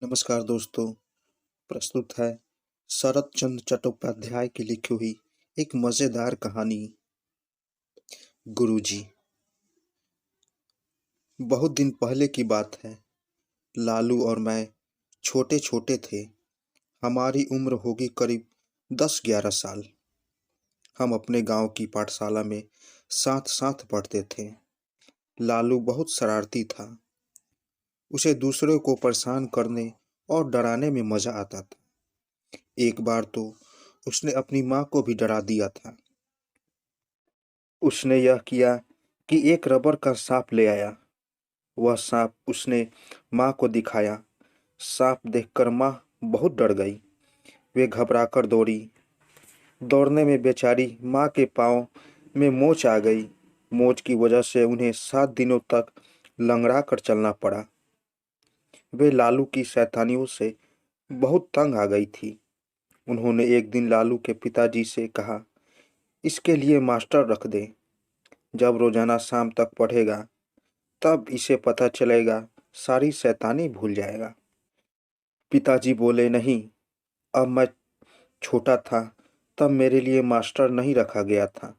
नमस्कार दोस्तों। प्रस्तुत है शरत चंद्र चट्टोपाध्याय की लिखी हुई एक मज़ेदार कहानी गुरुजी। बहुत दिन पहले की बात है। लालू और मैं छोटे छोटे थे। हमारी उम्र होगी करीब 10-11 साल। हम अपने गांव की पाठशाला में साथ साथ पढ़ते थे। लालू बहुत शरारती था। उसे दूसरों को परेशान करने और डराने में मज़ा आता था। एक बार तो उसने अपनी माँ को भी डरा दिया था। उसने यह किया कि एक रबर का सांप ले आया। वह सांप उसने माँ को दिखाया। सांप देखकर माँ बहुत डर गई। वे घबराकर दौड़ी। दौड़ने में बेचारी माँ के पाँव में मोच आ गई। मोच की वजह से उन्हें 7 दिनों तक लंगड़ा कर चलना पड़ा। वे लालू की शैतानियों से बहुत तंग आ गई थी। उन्होंने एक दिन लालू के पिताजी से कहा, इसके लिए मास्टर रख दे। जब रोजाना शाम तक पढ़ेगा तब इसे पता चलेगा, सारी शैतानी भूल जाएगा। पिताजी बोले, नहीं, अब मैं छोटा था तब मेरे लिए मास्टर नहीं रखा गया था।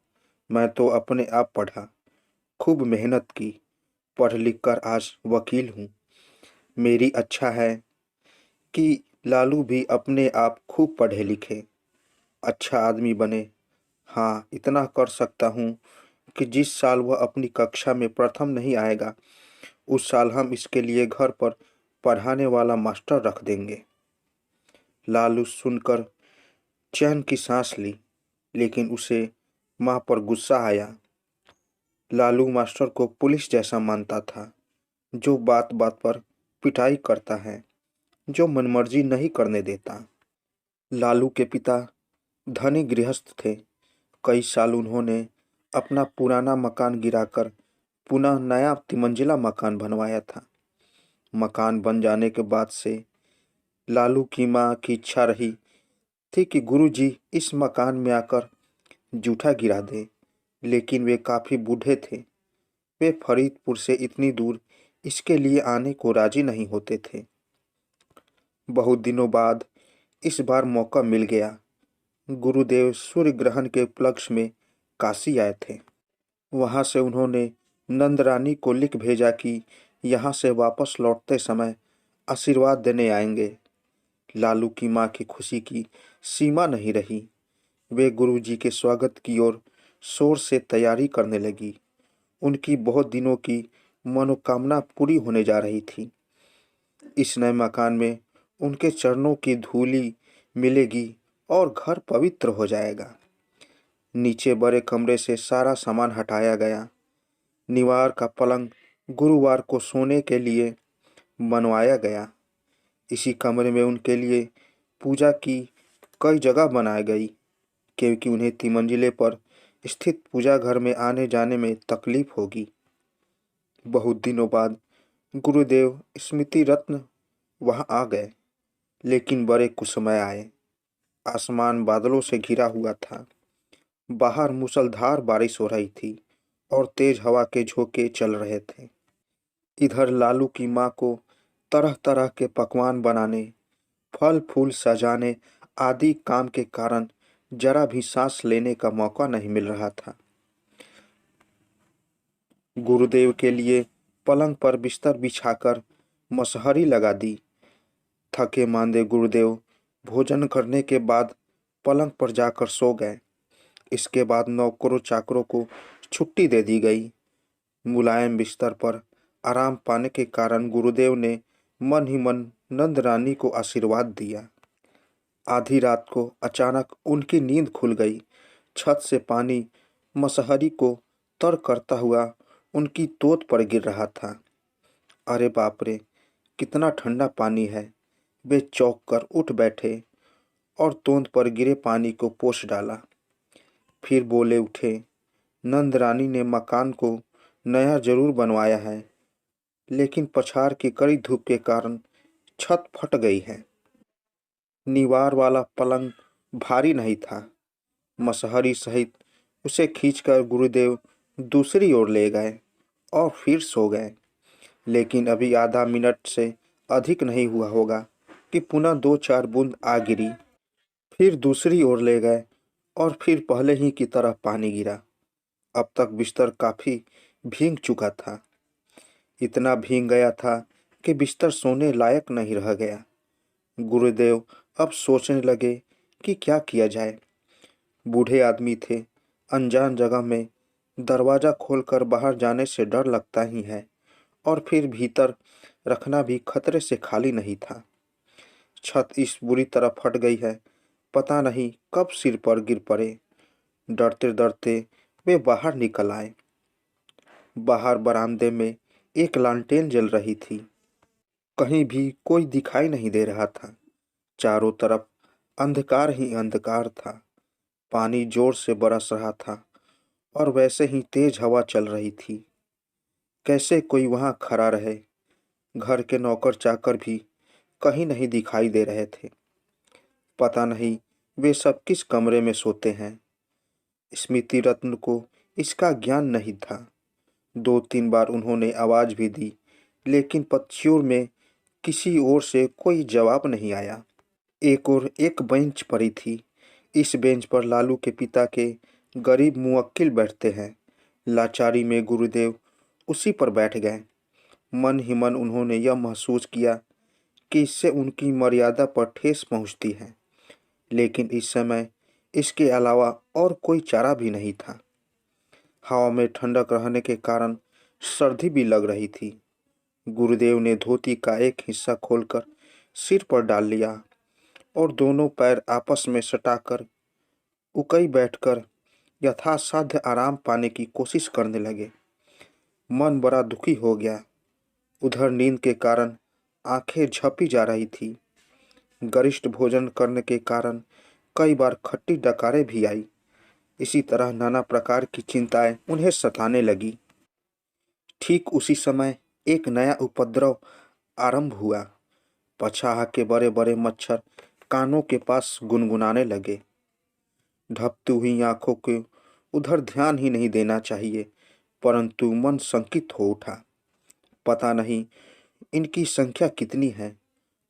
मैं तो अपने आप पढ़ा, खूब मेहनत की, पढ़ लिख कर आज वकील हूँ। मेरी अच्छा है कि लालू भी अपने आप खूब पढ़े लिखे, अच्छा आदमी बने। हाँ, इतना कर सकता हूँ कि जिस साल वह अपनी कक्षा में प्रथम नहीं आएगा उस साल हम इसके लिए घर पर पढ़ाने वाला मास्टर रख देंगे। लालू सुनकर चैन की सांस ली, लेकिन उसे माँ पर गुस्सा आया। लालू मास्टर को पुलिस जैसा मानता था, जो बात बात पर पिटाई करता है, जो मनमर्जी नहीं करने देता। लालू के पिता धनी गृहस्थ थे। कई साल उन्होंने अपना पुराना मकान गिराकर पुनः नया तिमंजिला मकान बनवाया था। मकान बन जाने के बाद से लालू की माँ की इच्छा रही थी कि गुरुजी इस मकान में आकर जूठा गिरा दे, लेकिन वे काफ़ी बूढ़े थे। वे फरीदपुर से इतनी दूर इसके लिए आने को राजी नहीं होते थे। बहुत दिनों बाद इस बार मौका मिल गया। गुरुदेव सूर्य ग्रहण के उपलक्ष्य में काशी आए थे। वहां से उन्होंने नंदरानी को लिख भेजा कि यहाँ से वापस लौटते समय आशीर्वाद देने आएंगे। लालू की माँ की खुशी की सीमा नहीं रही। वे गुरुजी के स्वागत की ओर शोर से तैयारी करने लगी। उनकी बहुत दिनों की मनोकामना पूरी होने जा रही थी। इस नए मकान में उनके चरणों की धूली मिलेगी और घर पवित्र हो जाएगा। नीचे बड़े कमरे से सारा सामान हटाया गया। निवार का पलंग गुरुवार को सोने के लिए बनवाया गया। इसी कमरे में उनके लिए पूजा की कई जगह बनाई गई, क्योंकि उन्हें तिमंजिले पर स्थित पूजा घर में आने जाने में तकलीफ होगी। बहुत दिनों बाद गुरुदेव स्मृति रत्न वहां आ गए, लेकिन बड़े कुसमय आए। आसमान बादलों से घिरा हुआ था। बाहर मूसलाधार बारिश हो रही थी और तेज हवा के झोंके चल रहे थे। इधर लालू की माँ को तरह तरह के पकवान बनाने, फल फूल सजाने आदि काम के कारण जरा भी सांस लेने का मौका नहीं मिल रहा था। गुरुदेव के लिए पलंग पर बिस्तर बिछाकर मसहरी लगा दी। थके मांदे गुरुदेव भोजन करने के बाद पलंग पर जाकर सो गए। इसके बाद नौकरों चाकरों को छुट्टी दे दी गई। मुलायम बिस्तर पर आराम पाने के कारण गुरुदेव ने मन ही मन नंद रानी को आशीर्वाद दिया। आधी रात को अचानक उनकी नींद खुल गई। छत से पानी मसहरी को तर करता हुआ उनकी तोत पर गिर रहा था। अरे बाप रे, कितना ठंडा पानी है। वे चौंक कर उठ बैठे और तोंद पर गिरे पानी को पोंछ डाला। फिर बोले उठे, नंद रानी ने मकान को नया जरूर बनवाया है, लेकिन पछाड़ की कड़ी धूप के कारण छत फट गई है। निवार वाला पलंग भारी नहीं था। मसहरी सहित उसे खींचकर गुरुदेव दूसरी ओर ले गए और फिर सो गए। लेकिन अभी आधा मिनट से अधिक नहीं हुआ होगा कि पुनः 2-4 बूंद आ गिरी, फिर दूसरी ओर ले गए और फिर पहले ही की तरह पानी गिरा। अब तक बिस्तर काफी भीग चुका था। इतना भीग गया था कि बिस्तर सोने लायक नहीं रह गया। गुरुदेव अब सोचने लगे कि क्या किया जाए। बूढ़े आदमी थे, अनजान जगह में दरवाजा खोलकर बाहर जाने से डर लगता ही है, और फिर भीतर रखना भी खतरे से खाली नहीं था। छत इस बुरी तरह फट गई है, पता नहीं कब सिर पर गिर पड़े। डरते डरते वे बाहर निकल आए। बाहर बरामदे में एक लालटेन जल रही थी। कहीं भी कोई दिखाई नहीं दे रहा था। चारों तरफ अंधकार ही अंधकार था। पानी जोर से बरस रहा था और वैसे ही तेज हवा चल रही थी। कैसे कोई वहां खड़ा रहे। घर के नौकर चाकर भी कहीं नहीं दिखाई दे रहे थे। पता नहीं वे सब किस कमरे में सोते हैं। स्मृति रत्न को इसका ज्ञान नहीं था। 2-3 बार उन्होंने आवाज भी दी, लेकिन पक्षियों में किसी ओर से कोई जवाब नहीं आया। एक और एक बेंच पड़ी थी। इस बेंच पर लालू के पिता के गरीब मुवक्किल बैठते हैं। लाचारी में गुरुदेव उसी पर बैठ गए। मन ही मन उन्होंने यह महसूस किया कि इससे उनकी मर्यादा पर ठेस पहुंचती है, लेकिन इस समय इसके अलावा और कोई चारा भी नहीं था। हवा में ठंडक रहने के कारण सर्दी भी लग रही थी। गुरुदेव ने धोती का एक हिस्सा खोलकर सिर पर डाल लिया और दोनों पैर आपस में सटाकर उकई बैठकर यथासाध्य आराम पाने की कोशिश करने लगे। मन बड़ा दुखी हो गया। उधर नींद के कारण आंखें झपी जा रही थी। गरिष्ठ भोजन करने के कारण कई बार खट्टी डकारें भी आई। इसी तरह नाना प्रकार की चिंताएं उन्हें सताने लगी। ठीक उसी समय एक नया उपद्रव आरंभ हुआ। पछाह के बड़े बड़े मच्छर कानों के पास गुनगुनाने लगे। ढपती हुई आंखों को उधर ध्यान ही नहीं देना चाहिए, परंतु मन शंकित हो उठा। पता नहीं इनकी संख्या कितनी है।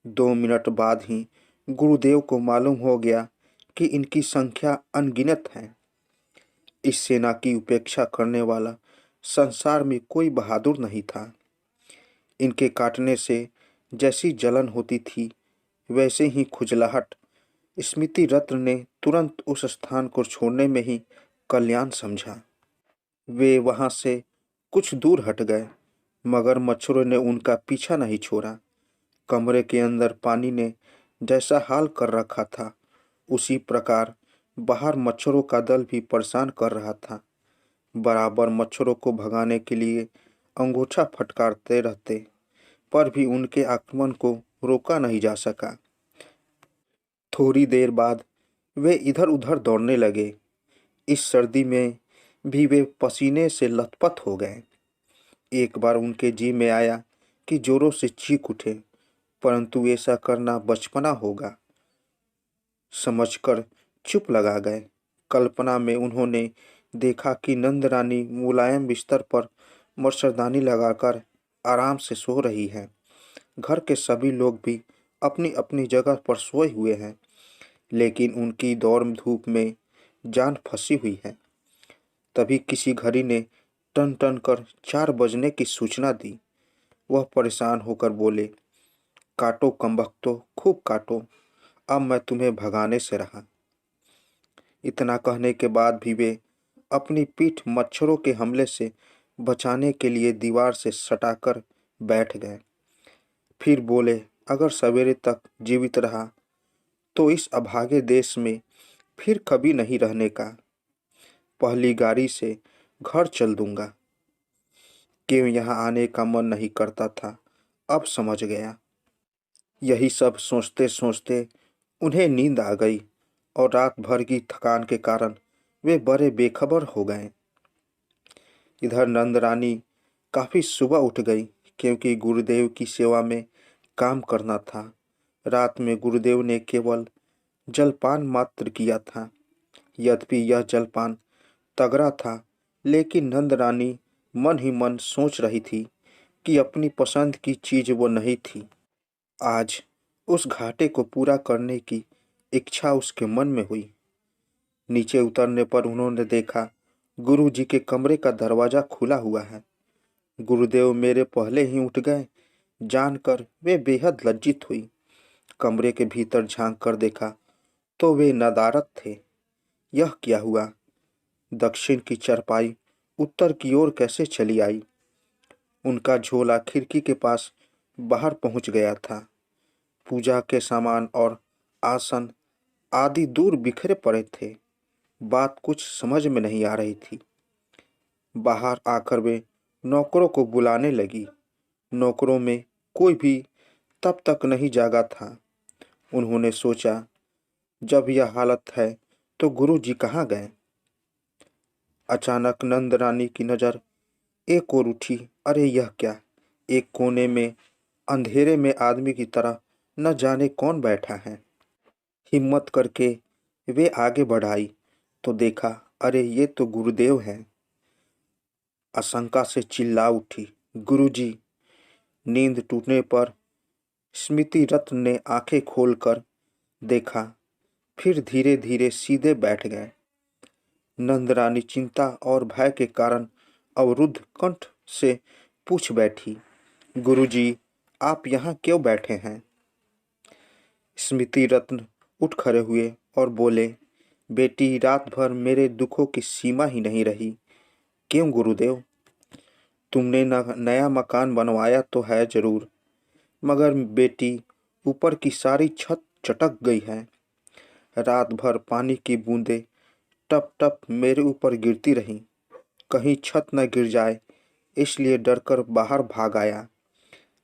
2 मिनट बाद ही गुरुदेव को मालूम हो गया कि इनकी संख्या अनगिनत है। इस सेना की उपेक्षा करने वाला संसार में कोई बहादुर नहीं था। इनके काटने से जैसी जलन होती थी, वैसे ही खुजलाहट स्मृति रत्न ने तुरंत उस स्थान को छोड़ने में ही कल्याण समझा। वे वहां से कुछ दूर हट गए, मगर मच्छरों ने उनका पीछा नहीं छोड़ा। कमरे के अंदर पानी ने जैसा हाल कर रखा था, उसी प्रकार बाहर मच्छरों का दल भी परेशान कर रहा था। बराबर मच्छरों को भगाने के लिए अंगूठा फटकारते रहते, पर भी उनके आक्रमण को रोका नहीं जा सका। थोड़ी देर बाद वे इधर उधर दौड़ने लगे। इस सर्दी में भी वे पसीने से लथपथ हो गए। एक बार उनके जी में आया कि जोरों से चीख उठे, परंतु ऐसा करना बचपना होगा समझकर चुप लगा गए। कल्पना में उन्होंने देखा कि नंद रानी मुलायम बिस्तर पर मच्छरदानी लगाकर आराम से सो रही है। घर के सभी लोग भी अपनी अपनी जगह पर सोए हुए हैं, लेकिन उनकी दौड़ धूप में जान फंसी हुई है। तभी किसी घड़ी ने टन टन कर 4 बजने की सूचना दी। वह परेशान होकर बोले, काटो कमबख्तो, खूब काटो, अब मैं तुम्हें भगाने से रहा। इतना कहने के बाद भी वे अपनी पीठ मच्छरों के हमले से बचाने के लिए दीवार से सटाकर बैठ गए। फिर बोले, अगर सवेरे तक जीवित रहा तो इस अभागे देश में फिर कभी नहीं रहने का। पहली गाड़ी से घर चल दूंगा। क्यों यहाँ आने का मन नहीं करता था, अब समझ गया। यही सब सोचते सोचते उन्हें नींद आ गई और रात भर की थकान के कारण वे बड़े बेखबर हो गए। इधर नंद रानी काफी सुबह उठ गई, क्योंकि गुरुदेव की सेवा में काम करना था। रात में गुरुदेव ने केवल जलपान मात्र किया था। यद्यपि यह जलपान तगड़ा था, लेकिन नंद रानी मन ही मन सोच रही थी कि अपनी पसंद की चीज वो नहीं थी। आज उस घाटे को पूरा करने की इच्छा उसके मन में हुई। नीचे उतरने पर उन्होंने देखा गुरु जी के कमरे का दरवाजा खुला हुआ है। गुरुदेव मेरे पहले ही उठ गए जानकर वे बेहद लज्जित हुई। कमरे के भीतर झांक कर देखा तो वे नदारद थे। यह क्या हुआ? दक्षिण की चारपाई उत्तर की ओर कैसे चली आई? उनका झोला खिड़की के पास बाहर पहुंच गया था। पूजा के सामान और आसन आदि दूर बिखरे पड़े थे। बात कुछ समझ में नहीं आ रही थी। बाहर आकर वे नौकरों को बुलाने लगी। नौकरों में कोई भी तब तक नहीं जागा था। उन्होंने सोचा, जब यह हालत है तो गुरु जी कहाँ गए? अचानक नंद रानी की नज़र एक ओर उठी। अरे यह क्या! एक कोने में अंधेरे में आदमी की तरह न जाने कौन बैठा है। हिम्मत करके वे आगे बढ़ाई तो देखा, अरे ये तो गुरुदेव हैं। आशंका से चिल्ला उठी, गुरुजी! नींद टूटने पर स्मृति रत्न ने आंखें खोलकर देखा, फिर धीरे धीरे सीधे बैठ गए। नंदरानी चिंता और भय के कारण अवरुद्ध कंठ से पूछ बैठी, गुरुजी, आप यहाँ क्यों बैठे हैं? स्मृति रत्न उठ खड़े हुए और बोले, बेटी, रात भर मेरे दुखों की सीमा ही नहीं रही। क्यों गुरुदेव? तुमने नया मकान बनवाया तो है जरूर, मगर बेटी ऊपर की सारी छत चटक गई है। रात भर पानी की बूंदें टप टप मेरे ऊपर गिरती रहीं। कहीं छत न गिर जाए इसलिए डरकर बाहर भाग आया,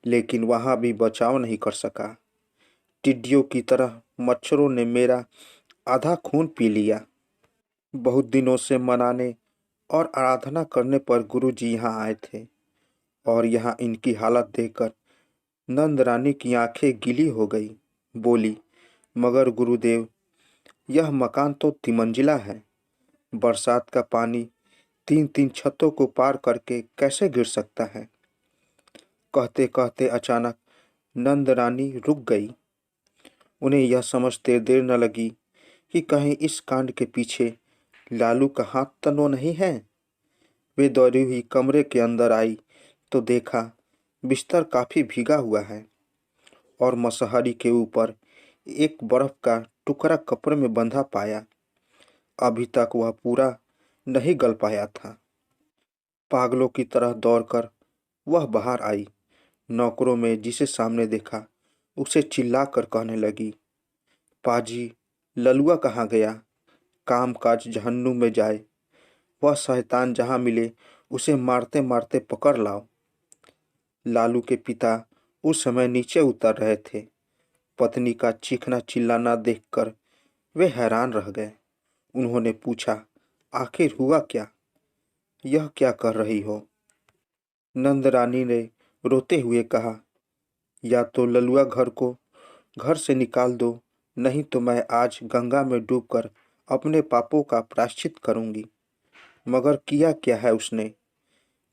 लेकिन वहां भी बचाव नहीं कर सका। टिड्डियों की तरह मच्छरों ने मेरा आधा खून पी लिया। बहुत दिनों से मनाने और आराधना करने पर गुरुजी यहाँ आए थे और यहाँ इनकी हालत देखकर नंद रानी की आंखें गीली हो गई। बोली, मगर गुरुदेव, यह मकान तो तिमंजिला है। बरसात का पानी तीन तीन छतों को पार करके कैसे गिर सकता है? कहते कहते अचानक नंद रानी रुक गई। उन्हें यह समझते देर न लगी कि कहीं इस कांड के पीछे लालू का हाथ तो नहीं है। वे दौड़ी हुई कमरे के अंदर आई तो देखा बिस्तर काफी भीगा हुआ है और मसहरी के ऊपर एक बर्फ का टुकड़ा कपड़े में बंधा पाया। अभी तक वह पूरा नहीं गल पाया था। पागलों की तरह दौड़कर वह बाहर आई। नौकरों में जिसे सामने देखा उसे चिल्लाकर कहने लगी, पाजी, ललुआ कहाँ गया? काम काज जहन्नुम में जाए। वह शैतान जहाँ मिले उसे मारते मारते पकड़ लाओ। लालू के पिता उस समय नीचे उतर रहे थे। पत्नी का चीखना चिल्लाना देखकर वे हैरान रह गए। उन्होंने पूछा, आखिर हुआ क्या? यह क्या कर रही हो? नंद रानी ने रोते हुए कहा, या तो ललुआ घर से निकाल दो, नहीं तो मैं आज गंगा में डूबकर अपने पापों का प्रायश्चित करूंगी। मगर किया क्या है उसने?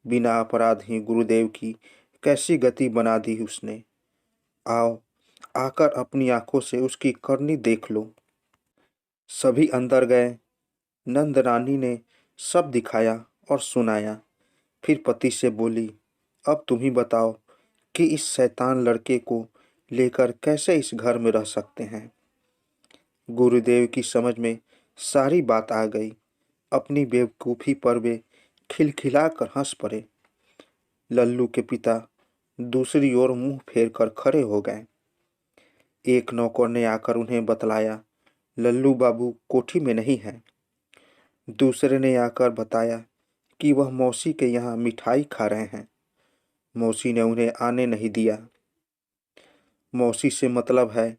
बिना अपराध ही गुरुदेव की कैसी गति बना दी उसने। आओ, आकर अपनी आंखों से उसकी करनी देख लो। सभी अंदर गए। नंद रानी ने सब दिखाया और सुनाया। फिर पति से बोली, अब तुम ही बताओ कि इस शैतान लड़के को लेकर कैसे इस घर में रह सकते हैं। गुरुदेव की समझ में सारी बात आ गई। अपनी बेवकूफ़ी पर वे खिलखिलाकर हंस पड़े। लल्लू के पिता दूसरी ओर मुंह फेर कर खड़े हो गए। एक नौकर ने आकर उन्हें बतलाया, लल्लू बाबू कोठी में नहीं है। दूसरे ने आकर बताया कि वह मौसी के यहाँ मिठाई खा रहे हैं। मौसी ने उन्हें आने नहीं दिया। मौसी से मतलब है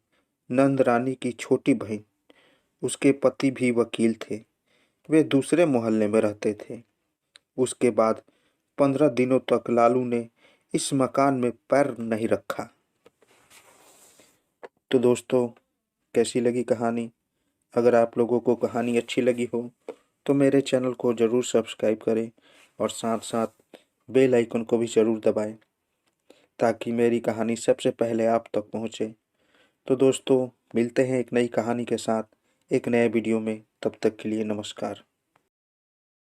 नंद रानी की छोटी बहन। उसके पति भी वकील थे। वे दूसरे मोहल्ले में रहते थे। उसके बाद 15 दिनों तक लालू ने इस मकान में पैर नहीं रखा। तो दोस्तों, कैसी लगी कहानी? अगर आप लोगों को कहानी अच्छी लगी हो तो मेरे चैनल को ज़रूर सब्सक्राइब करें और साथ साथ बेल आइकन को भी ज़रूर दबाएं ताकि मेरी कहानी सबसे पहले आप तक पहुँचे। तो दोस्तों, मिलते हैं एक नई कहानी के साथ एक नए वीडियो में। तब तक के लिए नमस्कार।